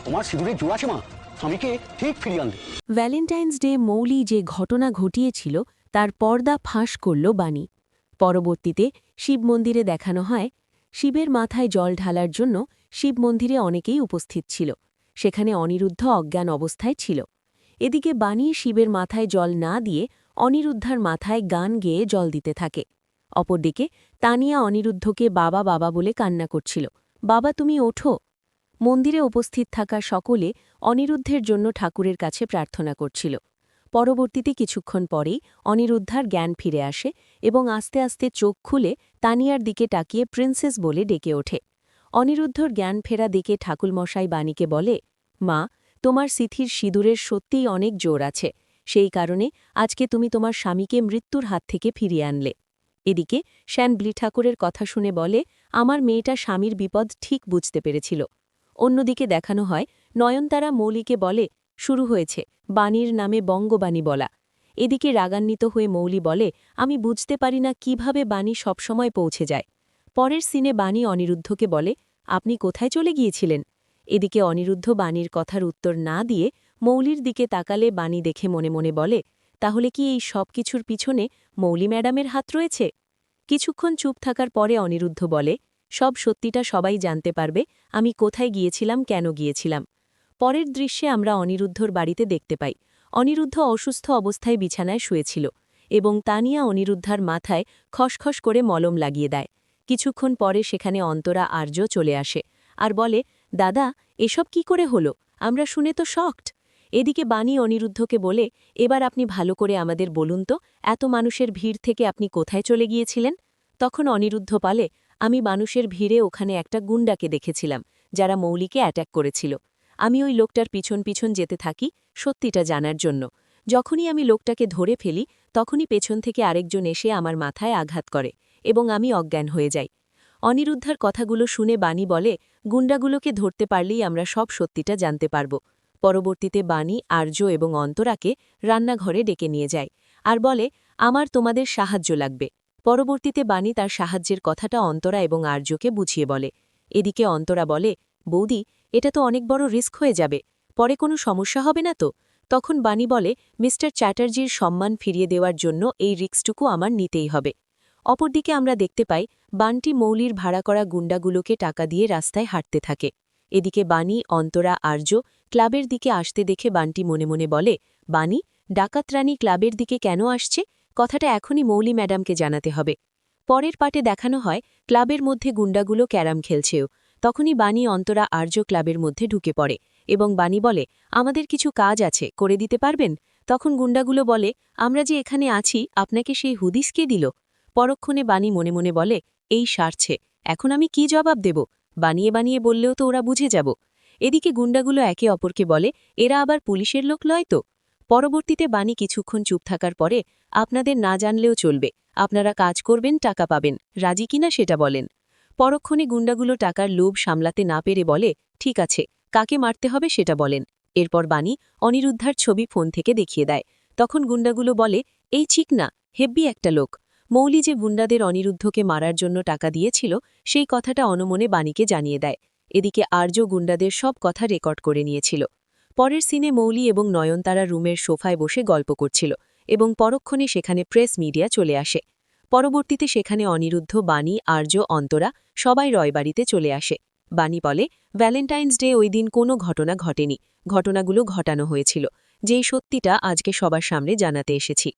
তোমার সিঁদুরে জোর আছে মা, স্বামীকে ঠিক ফিরিয়ে আনবে। ভ্যালেন্টাইন্স ডে মৌলি যে ঘটনা ঘটিয়েছিল তার পর্দা ফাঁস করল বাণী। পরবর্তীতে শিব মন্দিরে দেখানো হয় শিবের মাথায় জল ঢালার জন্য শিব মন্দিরে অনেকেই উপস্থিত ছিল। সেখানে অনিরুদ্ধ অজ্ঞান অবস্থায় ছিল। এদিকে বাণী শিবের মাথায় জল না দিয়ে অনিরুদ্ধার মাথায় গান গেয়ে জল দিতে থাকে। অপরদিকে তানিয়া অনিরুদ্ধকে বাবা বাবা বলে কান্না করছিল, বাবা তুমি ওঠো। মন্দিরে উপস্থিত থাকা সকলে অনিরুদ্ধের জন্য ঠাকুরের কাছে প্রার্থনা করছিল। পরবর্তীতে কিছুক্ষণ পরেই অনিরুদ্ধার জ্ঞান ফিরে আসে এবং আস্তে আস্তে চোখ খুলে তানিয়ার দিকে তাকিয়ে প্রিন্সেস বলে ডেকে ওঠে। অনিরুদ্ধর জ্ঞান ফেরা দেখে ঠাকুরমশাই বাণীকে বলে, মা, তোমার সিথির সিঁদুরের সত্যিই অনেক জোর আছে, সেই কারণে আজকে তুমি তোমার স্বামীকে মৃত্যুর হাত থেকে ফিরিয়ে আনলে। এদিকে শ্যান ব্লি ঠাকুরের কথা শুনে বলে, আমার মেয়েটা স্বামীর বিপদ ঠিক বুঝতে পেরেছিল। অন্যদিকে দেখানো হয় নয়নতারা মৌলিকে বলে, শুরু হয়েছে বাণীর নামে বঙ্গবাণী বলা। এদিকে রাগান্বিত হয়ে মৌলি বলে, আমি বুঝতে পারি না কিভাবে বাণী সবসময় পৌঁছে যায়। পরের সিনে বাণী অনিরুদ্ধকে বলে, আপনি কোথায় চলে গিয়েছিলেন? এদিকে অনিরুদ্ধ বাণীর কথার উত্তর না দিয়ে মৌলির দিকে তাকালে বাণী দেখে মনে মনে বলে, তাহলে কি এই সব কিছুর পিছনে মৌলি ম্যাডামের হাত রয়েছে? কিছুক্ষণ চুপ থাকার পরে অনিরুদ্ধ বলে, সব সত্যিটা সবাই জানতে পারবে আমি কোথায় গিয়েছিলাম, কেন গিয়েছিলাম। পরের দৃশ্যে আমরা অনিরুদ্ধর বাড়িতে দেখতে পাই অনিরুদ্ধ অসুস্থ অবস্থায় বিছানায় শুয়েছিল এবং তানিয়া অনিরুদ্ধার মাথায় খসখস করে মলম লাগিয়ে দেয়। কিছুক্ষণ পরে সেখানে অন্তরা আর্য চলে আসে আর বলে, দাদা, এসব কি করে হলো? আমরা শুনে তো শকড। এদিকে বাণী অনিরুদ্ধকে বলে, এবার আপনি ভালো করে আমাদের বলুন তো, এত মানুষের ভিড় থেকে আপনি কোথায় চলে গিয়েছিলেন? তখন অনিরুদ্ধ বলে, আমি মানুষের ভিড়ে ওখানে একটা গুন্ডাকে দেখেছিলাম যারা মৌলিকে অ্যাট্যাক করেছিল। আমি ওই লোকটার পিছন পিছন যেতে থাকি সত্যিটা জানার জন্য। যখনই আমি লোকটাকে ধরে ফেলি তখনই পেছন থেকে আরেকজন এসে আমার মাথায় আঘাত করে এবং আমি অজ্ঞান হয়ে যাই। অনিরুদ্ধার কথাগুলো শুনে বাণী বলে, গুন্ডাগুলোকে ধরতে পারলেই আমরা সব সত্যিটা জানতে পারব। পরবর্তীতে বাণী আর্য এবং অন্তরাকে রান্নাঘরে ডেকে নিয়ে যায় আর বলে, আমার তোমাদের সাহায্য লাগবে। পরবর্তীতে বাণী তার সাহায্যের কথাটা অন্তরা এবং আর্যকে বুঝিয়ে বলে। এদিকে অন্তরা বলে, বৌদি, এটা তো অনেক বড় রিস্ক হয়ে যাবে, পরে কোনো সমস্যা হবে না তো? তখন বাণী বলে, মিস্টার চ্যাটার্জির সম্মান ফিরিয়ে দেওয়ার জন্য এই রিস্কটুকু আমার নিতেই হবে। অপরদিকে আমরা দেখতে পাই বান্টি মৌলির ভাড়া করা গুন্ডাগুলোকে টাকা দিয়ে রাস্তায় হাঁটতে থাকে। এদিকে বাণী, অন্তরা, আর্য ক্লাবের দিকে আসতে দেখে বান্টি মনে মনে বলে, বাণী, ডাকাতরানী ক্লাবের দিকে কেন আসছে? কথাটা এখনই মৌলি ম্যাডামকে জানাতে হবে। পরের পাটে দেখানো হয় ক্লাবের মধ্যে গুন্ডাগুলো ক্যারাম খেলছেও। তখনই বাণী, অন্তরা, আর্য ক্লাবের মধ্যে ঢুকে পড়ে এবং বাণী বলে, আমাদের কিছু কাজ আছে, করে দিতে পারবেন? তখন গুন্ডাগুলো বলে, আমরা যে এখানে আছি আপনাকে সেই হুদিস কে দিল? পরক্ষণে বাণী মনে মনে বলে, এই সারছে, এখন আমি কি জবাব দেব? বানিয়ে বানিয়ে বললেও তো ওরা বুঝে যাব। এদিকে গুন্ডাগুলো একে অপরকে বলে, এরা আবার পুলিশের লোক লয় তো? পরবর্তীতে বাণী কিছুক্ষণ চুপ থাকার পরে, আপনাদের না জানলেও চলবে, আপনারা কাজ করবেন, টাকা পাবেন, রাজি কিনা সেটা বলেন। পরক্ষণে গুন্ডাগুলো টাকার লোভ সামলাতে না পেরে বলে, ঠিক আছে, কাকে মারতে হবে সেটা বলেন। এরপর বাণী অনিরুদ্ধার ছবি ফোন থেকে দেখিয়ে দেয়। তখন গুন্ডাগুলো বলে, এই ঠিক না, হেব্বি একটা লোক। মৌলি যে গুন্ডাদের অনিরুদ্ধকে মারার জন্য টাকা দিয়েছিল সেই কথাটা অনমনে বাণীকে জানিয়ে দেয়। এদিকে আর্য গুন্ডাদের সব কথা রেকর্ড করে নিয়েছিল। পরের সিনে মৌলি এবং নয়নতারা রুমের সোফায় বসে গল্প করছিল এবং পরক্ষণে সেখানে প্রেস মিডিয়া চলে আসে। পরবর্তীতে সেখানে অনিরুদ্ধ, বাণী, আর্য, অন্তরা সবাই রয়বাড়িতে চলে আসে। বাণী বলে, ভ্যালেন্টাইন্স ডে ওই দিন কোনো ঘটনা ঘটেনি, ঘটনাগুলো ঘটানো হয়েছিল, যেই সত্যিটা আজকে সবার সামনে জানাতে এসেছি।